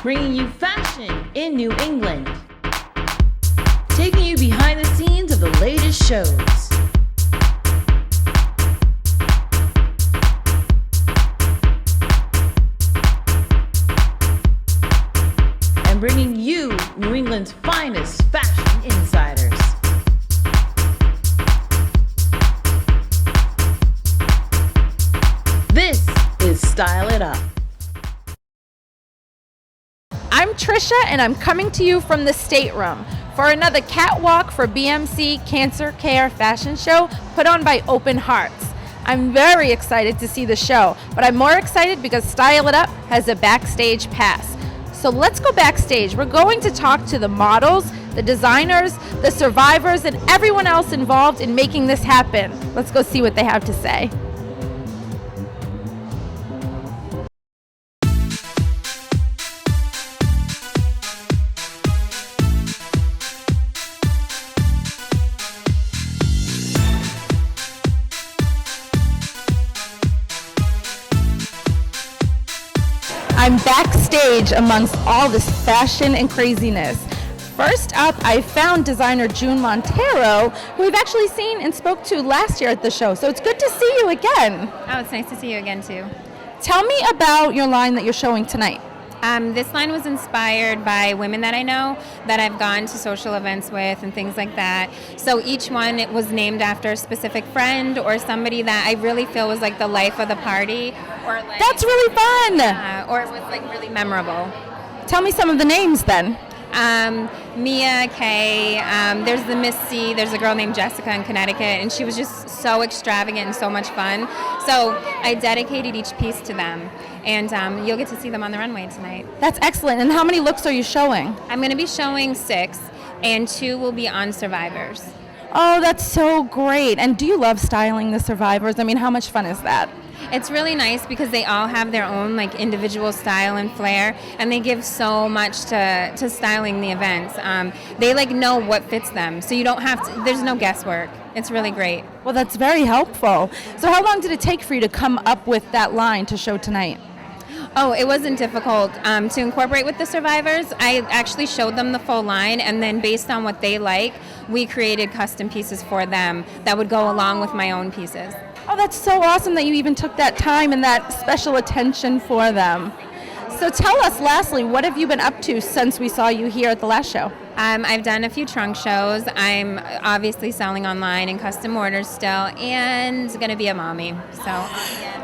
bringing you fashion in New England, taking you behind the scenes of the latest shows, and bringing you New England's finest fashion insiders. This is Style It Up. I'm Tricia, and I'm coming to you from the stateroom for another Catwalk for BMC Cancer Care fashion show put on by Open Hearts. I'm very excited to see the show, but I'm more excited because Style It Up has a backstage pass. So let's go backstage. We're going to talk to the models, the designers, the survivors, and everyone else involved in making this happen. Let's go see what they have to say. I'm backstage amongst all this fashion and craziness. First up, I found designer June Montero, who we've actually seen and spoke to last year at the show. So it's good to see you again. Oh, it's nice to see you again, too. Tell me about your line that you're showing tonight. This line was inspired by women that I know that I've gone to social events with and things like that. So each one, it was named after a specific friend or somebody that I really feel was like the life of the party. Or like, That's really fun. Or it was like really memorable. Tell me some of the names then. Mia, Kay, there's the Miss C, there's a girl named Jessica in Connecticut, and she was just so extravagant and so much fun. So I dedicated each piece to them, and you'll get to see them on the runway tonight. That's excellent. And how many looks are you showing? I'm going to be showing 6, and 2 will be on survivors. Oh, that's so great. And do you love styling the survivors? I mean, how much fun is that? It's really nice because they all have their own like individual style and flair, and they give so much to styling the events. They like know what fits them, so you don't have to, there's no guesswork. It's really great. Well, that's very helpful. So how long did it take for you to come up with that line to show tonight? Oh, it wasn't difficult to incorporate with the survivors. I actually showed them the full line, and then based on what they like, we created custom pieces for them that would go along with my own pieces. Oh, that's so awesome that you even took that time and that special attention for them. So tell us, lastly, what have you been up to since we saw you here at the last show? I've done a few trunk shows. I'm obviously selling online and custom orders still, and going to be a mommy. So,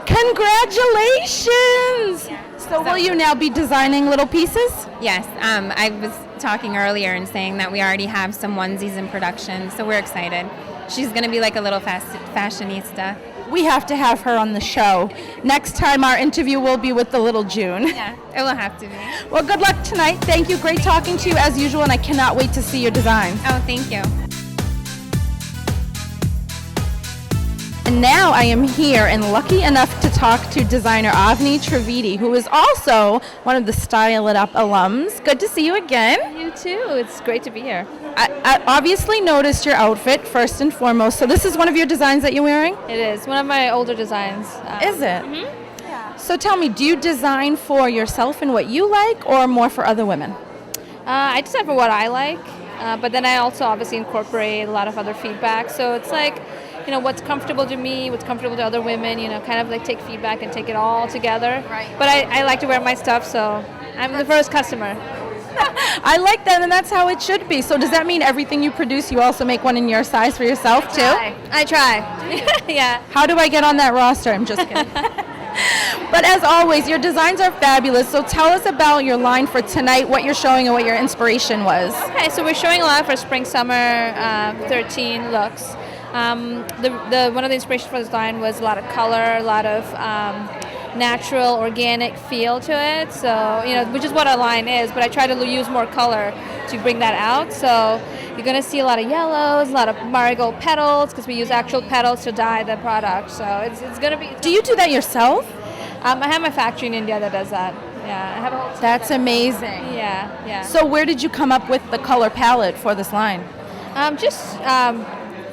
Congratulations! So will you now be designing little pieces? Yes, I was talking earlier and saying that we already have some onesies in production, so we're excited. She's going to be like a little fashionista. We have to have her on the show. Next time our interview will be with the little June. Yeah, it will have to be. Well, good luck tonight. Thank you. Great talking to you as usual, and I cannot wait to see your design. Oh, thank you. And now I am here and lucky enough to talk to designer Avni, who is also one of the Style It Up alums. Good to see you again. You too. It's great to be here. I obviously noticed your outfit first and foremost. So this is one of your designs that you're wearing? It is one of my older designs. Is it? Mm-hmm. Yeah. So tell me, do you design for yourself and what you like, or more for other women? I design for what I like, but then I also obviously incorporate a lot of other feedback. So it's like, you know, what's comfortable to me, what's comfortable to other women, you know, kind of like take feedback and take it all together. Right. But I like to wear my stuff, so I'm the first customer. I like that, and that's how it should be. So does that mean everything you produce, you also make one in your size for yourself, too? I try. Yeah. How do I get on that roster? I'm just kidding. But as always, your designs are fabulous. So tell us about your line for tonight, what you're showing and what your inspiration was. Okay, so we're showing a lot for spring-summer 13 looks. One of the inspirations for this line was a lot of color, a lot of natural, organic feel to it. So, you know, which is what our line is, but I try to use more color to bring that out. So you're going to see a lot of yellows, a lot of marigold petals, because we use actual petals to dye the product. So it's going to be... Do you do that yourself? I have my factory in India that does that. Yeah, I have a whole team. That's amazing. Yeah. So where did you come up with the color palette for this line? Just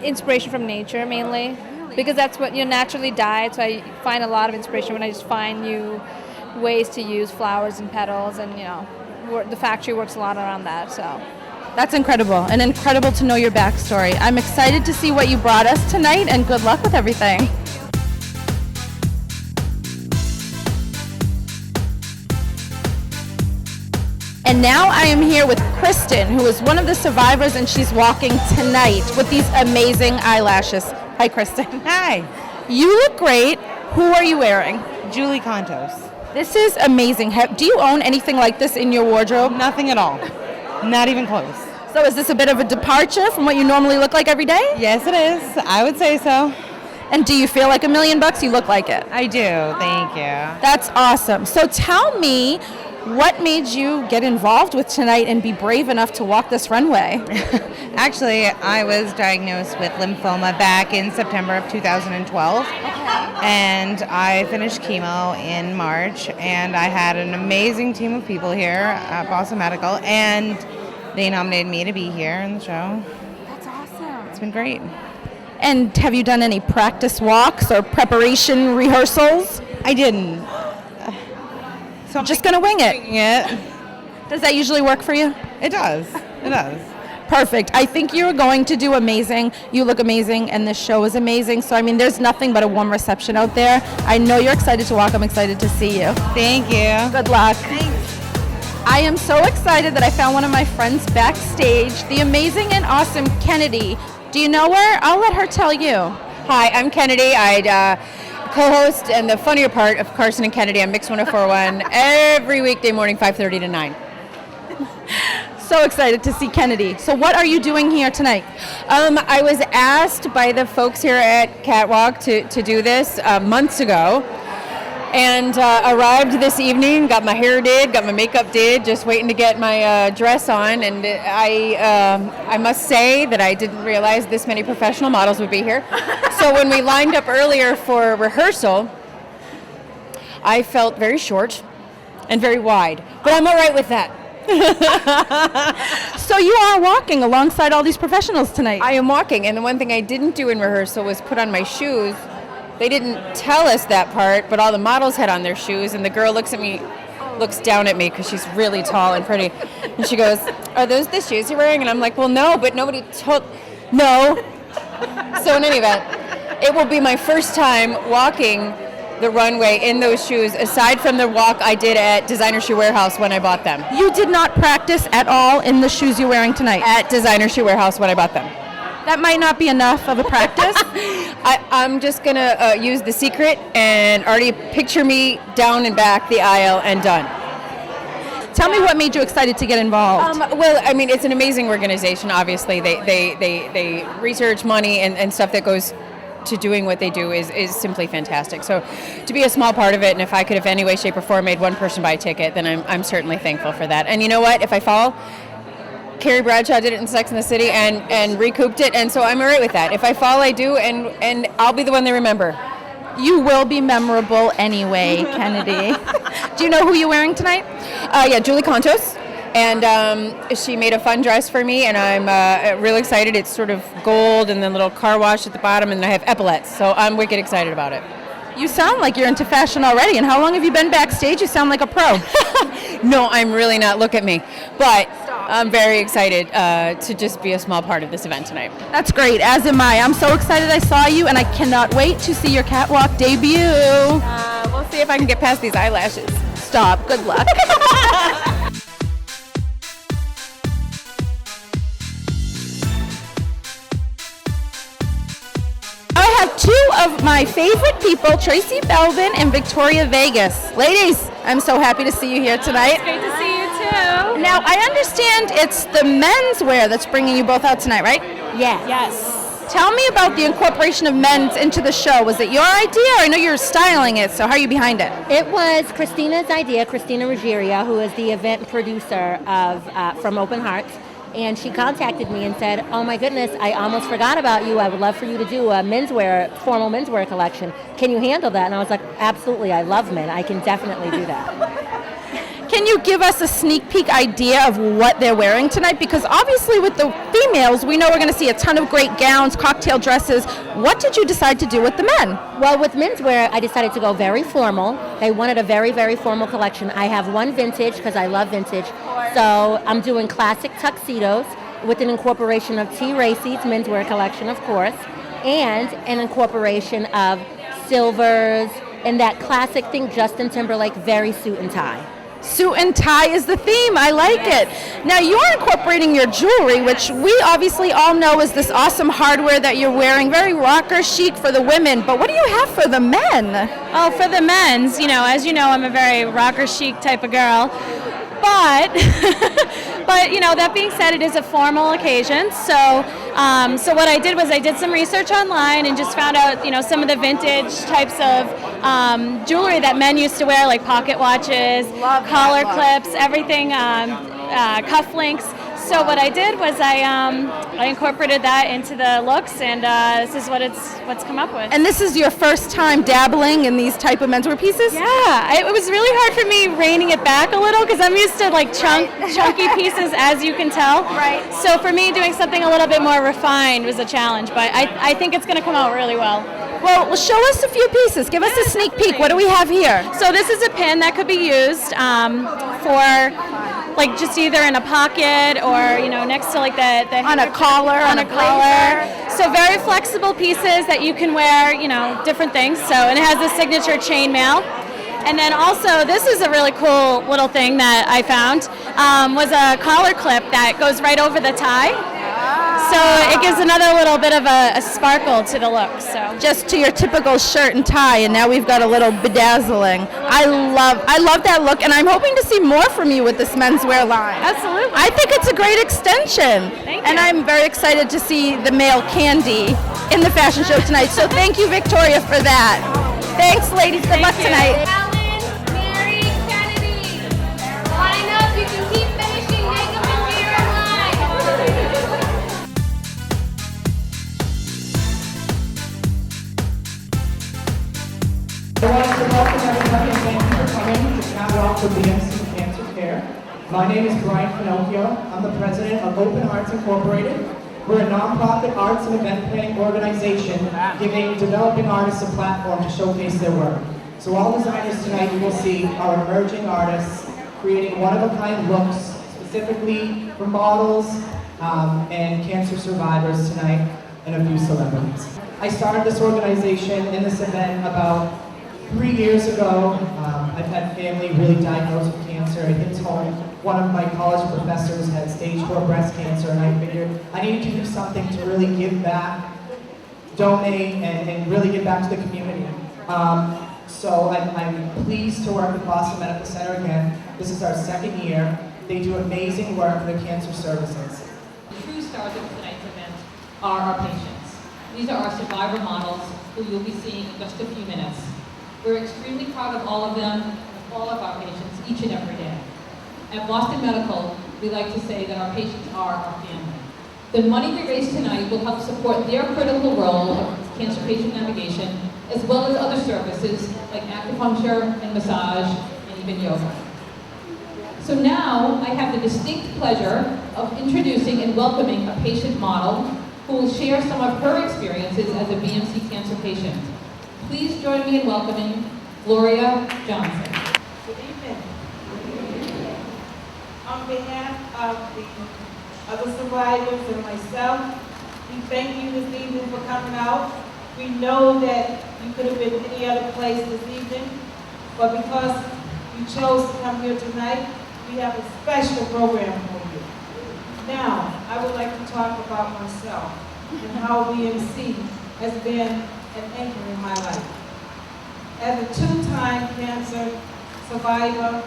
inspiration from nature mainly, because that's what you naturally dye. So I find a lot of inspiration when I just find new ways to use flowers and petals, and the factory works a lot around that. So. That's incredible, and incredible to know your backstory. I'm excited to see what you brought us tonight, and good luck with everything. And now I am here with Kristen, who is one of the survivors, and she's walking tonight with these amazing eyelashes. Hi, Kristen. Hi, You look great. Who are you wearing? Julie Contos. This is amazing. Do you own anything like this in your wardrobe? Nothing at all. Not even close. So is this a bit of a departure from what you normally look like every day? Yes, it is. I would say so. And do you feel like $1 million? You look like it. I do. Thank you. That's awesome. So tell me, what made you get involved with tonight and be brave enough to walk this runway? Actually, I was diagnosed with lymphoma back in September of 2012. And I finished chemo in March, and I had an amazing team of people here at Boston Medical, and they nominated me to be here in the show. That's awesome. It's been great. And have you done any practice walks or preparation rehearsals? I didn't. So I'm Just gonna wing it. winging it. Does that usually work for you? It does. It does. Perfect. I think you're going to do amazing. You look amazing, and this show is amazing. So, I mean, there's nothing but a warm reception out there. I know you're excited to walk. I'm excited to see you. Thank you. Good luck. I am so excited that I found one of my friends backstage, the amazing and awesome Kennedy. Do you know her? I'll let her tell you. Hi, I'm Kennedy. I co-host and the funnier part of Carson and Kennedy on Mix 104.1 every weekday morning, 5:30 to 9. So excited to see Kennedy. So what are you doing here tonight? I was asked by the folks here at Catwalk to do this months ago, and arrived this evening, got my hair did, got my makeup did, just waiting to get my dress on, and I must say that I didn't realize this many professional models would be here. So when we lined up earlier for rehearsal, I felt very short and very wide, but I'm all right with that. So you are walking alongside all these professionals tonight. I am walking, and the one thing I didn't do in rehearsal was put on my shoes. They didn't tell us that part, but all the models had on their shoes, and the girl looks down at me because she's really tall and pretty, and she goes, "Are those the shoes you're wearing?" And I'm like, "Well, no, but nobody told." No. So in any event, it will be my first time walking the runway in those shoes, aside from the walk I did at Designer Shoe Warehouse when I bought them. You did not practice at all in the shoes you're wearing tonight. At Designer Shoe Warehouse when I bought them. That might not be enough of a practice. I'm just going to use the secret and already picture me down and back the aisle and done. Tell me what made you excited to get involved. Well, I mean, it's an amazing organization, obviously. They research money and stuff that goes to doing what they do is simply fantastic. So to be a small part of it, and if I could have any way, shape, or form made one person buy a ticket, then I'm certainly thankful for that. And you know what? If I fall, Carrie Bradshaw did it in Sex and the City and recouped it, and so I'm all right with that. If I fall, I do, and I'll be the one they remember. You will be memorable anyway, Kennedy. Do you know who you're wearing tonight? Yeah, Julie Contos. And she made a fun dress for me, and I'm really excited. It's sort of gold and then little car wash at the bottom, and I have epaulettes, so I'm wicked excited about it. You sound like you're into fashion already, and how long have you been backstage? You sound like a pro. No, I'm really not. Look at me. But I'm very excited to just be a small part of this event tonight. That's great, as am I. I'm so excited I saw you, and I cannot wait to see your catwalk debut. We'll see if I can get past these eyelashes. Stop. Good luck. I have two of my favorite people, Tracy Belvin and Victoria Vegas. Ladies, I'm so happy to see you here tonight. Great to see you too. Now, I understand it's the menswear that's bringing you both out tonight, right? Yes. Tell me about the incorporation of men's into the show. Was it your idea? I know you're styling it, so how are you behind it? It was Christina's idea, Christina Ruggiero, who is the event producer of from Open Hearts. And she contacted me and said, "Oh my goodness, I almost forgot about you. I would love for you to do a formal menswear collection. Can you handle that?" And I was like, "Absolutely, I love men. I can definitely do that." can you give us a sneak peek idea of what they're wearing tonight? Because obviously with the females, we know we're going to see a ton of great gowns, cocktail dresses. What did you decide to do with the men? Well, with menswear, I decided to go very formal. They wanted a very, very formal collection. I have one vintage because I love vintage. So I'm doing classic tuxedos with an incorporation of t-racy's menswear collection, of course, and an incorporation of silvers and that classic thing, Justin Timberlake, very suit and tie. Suit and tie is the theme. I like it. Now you're incorporating your jewelry, which we obviously all know is this awesome hardware that you're wearing, very rocker chic for the women. But what do you have for the men? Oh, for the men's, as you know, I'm a very rocker chic type of girl. But, that being said, it is a formal occasion. So what I did was I did some research online and just found out, some of the vintage types of jewelry that men used to wear, like pocket watches, collar clips, everything, cufflinks. So what I did was I incorporated that into the looks, and this is what's come up with. And this is your first time dabbling in these type of menswear pieces? Yeah, it was really hard for me reining it back a little because I'm used to like chunky pieces, as you can tell. Right. So for me, doing something a little bit more refined was a challenge, but I think it's going to come out really well. Well, show us a few pieces. Give us a sneak peek. What do we have here? So this is a pin that could be used for like just either in a pocket or next to like the on a collar, on a collar. So very flexible pieces that you can wear, different things. So, and it has the signature chainmail. And then also, this is a really cool little thing that I found, was a collar clip that goes right over the tie. So it gives another little bit of a sparkle to the look. So just to your typical shirt and tie, and now we've got a little bedazzling. I love that look, and I'm hoping to see more from you with this menswear line. Absolutely. I think it's a great extension. Thank you. And I'm very excited to see the male Candy in the fashion show tonight. So thank you, Victoria, for that. Thanks, ladies. Good luck tonight. I want to welcome everybody and thank you for coming to Catwalk for BMC Cancer Care. My name is Brian Finocchio. I'm the president of Open Hearts Incorporated. We're a nonprofit arts and event planning organization giving developing artists a platform to showcase their work. So all designers tonight you will see are emerging artists creating one-of-a-kind looks specifically for models and cancer survivors tonight and a few celebrities. I started this organization in this event about 3 years ago. I've had family really diagnosed with cancer. It hits home. One of my college professors had stage 4 breast cancer, and I figured I needed to do something to really give back, donate, and really give back to the community. So I'm pleased to work with Boston Medical Center again. This is our second year. They do amazing work for the cancer services. The true stars of tonight's event are our patients. These are our survivor models who you'll be seeing in just a few minutes. We're extremely proud of all of them, of all of our patients, each and every day. At Boston Medical, we like to say that our patients are our family. The money we raise tonight will help support their critical role of cancer patient navigation, as well as other services like acupuncture and massage, and even yoga. So now, I have the distinct pleasure of introducing and welcoming a patient model who will share some of her experiences as a BMC cancer patient. Please join me in welcoming Gloria Johnson. Good evening. On behalf of the other survivors and myself, we thank you this evening for coming out. We know that you could have been any other place this evening, but because you chose to come here tonight, we have a special program for you. Now, I would like to talk about myself and how BMC has been an anchor in my life. As a 2-time cancer survivor,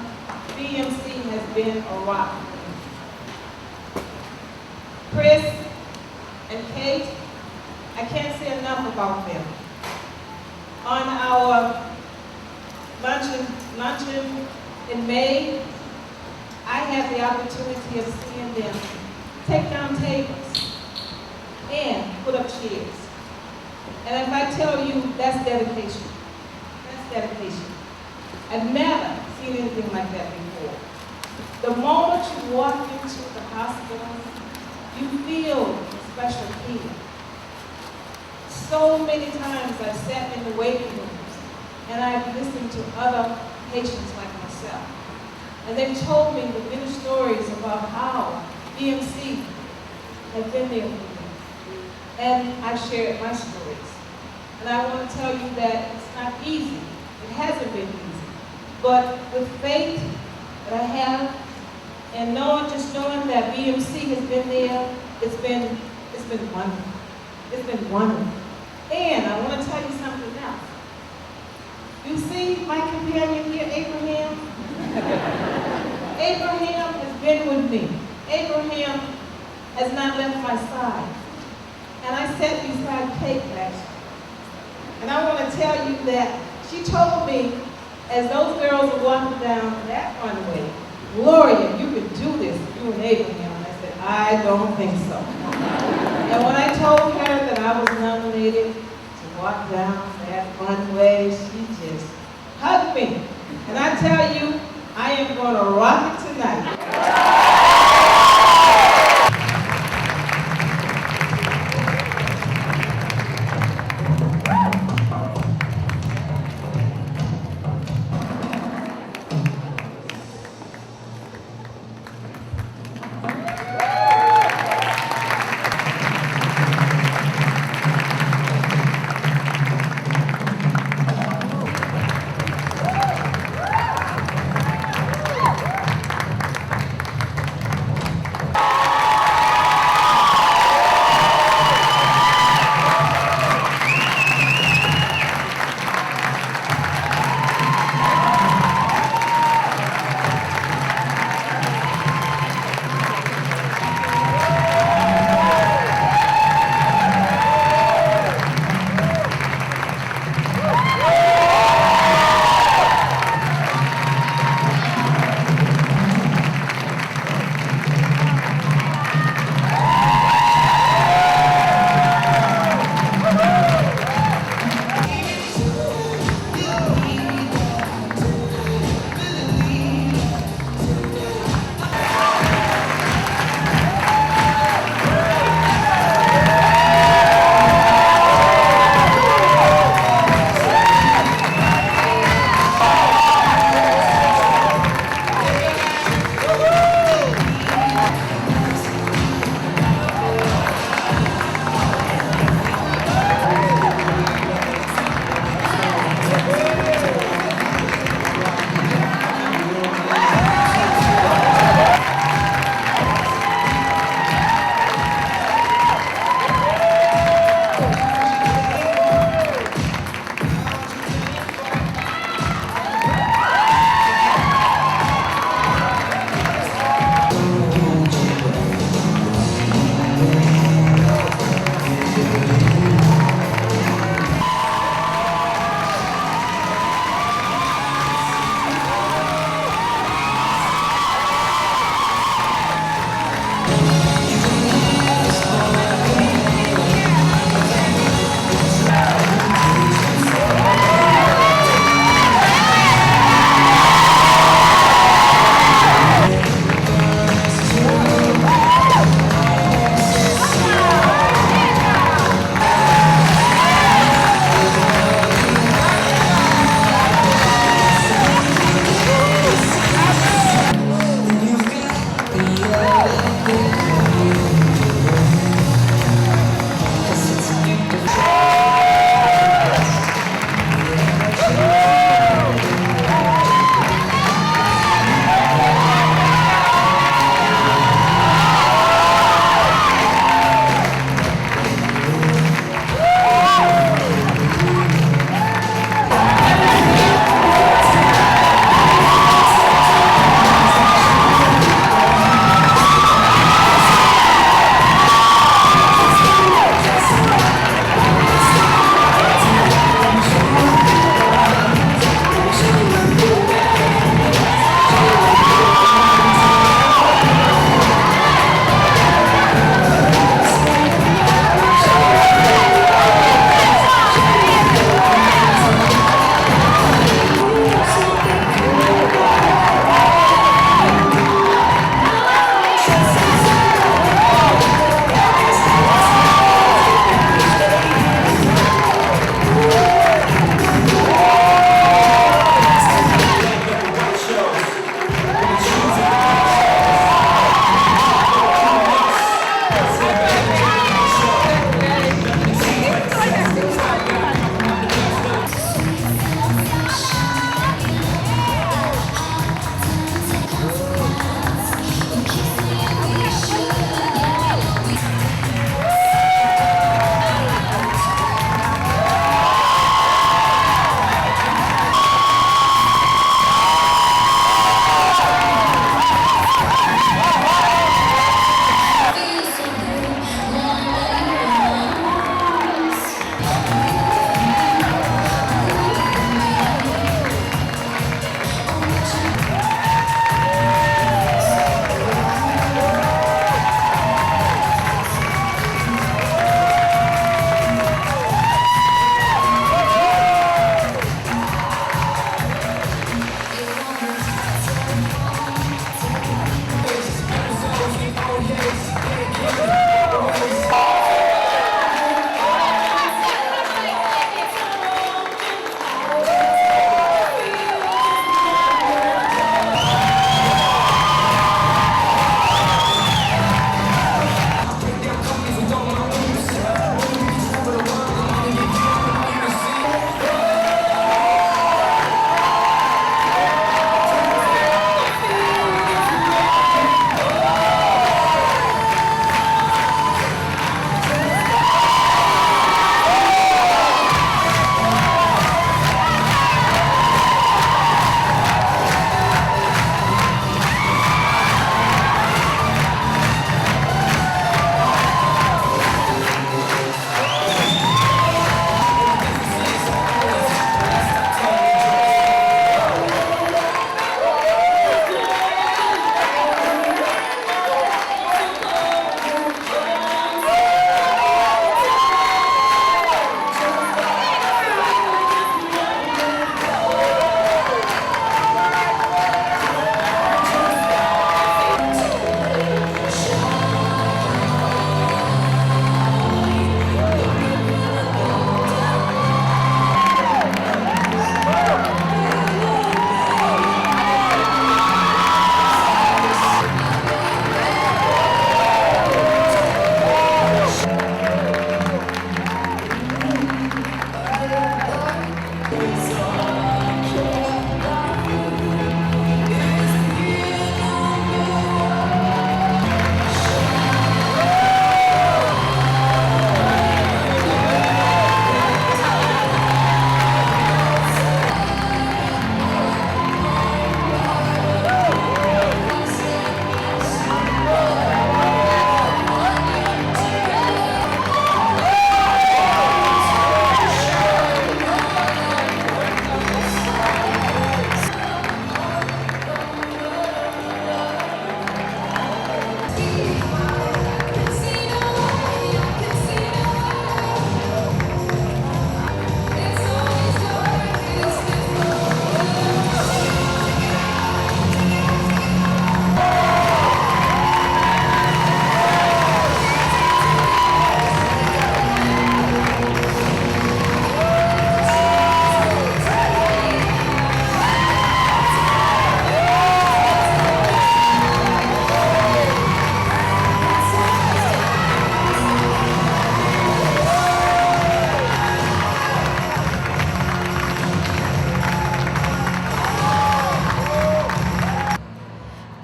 BMC has been a rock for me. Chris and Kate, I can't say enough about them. On our luncheon in May, I had the opportunity of seeing them take down tables and put up chairs. And if I tell you, that's dedication. That's dedication. I've never seen anything like that before. The moment you walk into the hospital, you feel a special healing. So many times I've sat in the waiting rooms and I've listened to other patients like myself. And they've told me the many stories about how BMC have been there for me. And I've shared my stories. And I want to tell you that it's not easy. It hasn't been easy. But with faith that I have, and just knowing that BMC has been there, it's been wonderful. It's been wonderful. And I want to tell you something else. You see my companion here, Abraham? Abraham has been with me. Abraham has not left my side. And I sat beside Kate last year. And I want to tell you that she told me, as those girls were walking down that runway, Gloria, you can do this, you and Abraham. And I said, I don't think so. And when I told her that I was nominated to walk down that runway, she just hugged me. And I tell you, I am going to rock it tonight.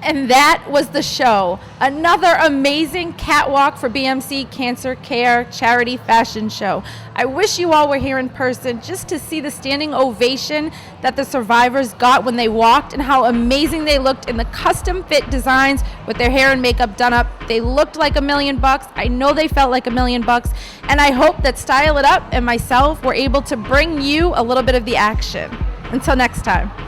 And that was the show. Another amazing catwalk for BMC Cancer Care Charity Fashion Show. I wish you all were here in person just to see the standing ovation that the survivors got when they walked and how amazing they looked in the custom fit designs with their hair and makeup done up. They looked like $1 million. I know they felt like $1 million. And I hope that Style It Up and myself were able to bring you a little bit of the action. Until next time.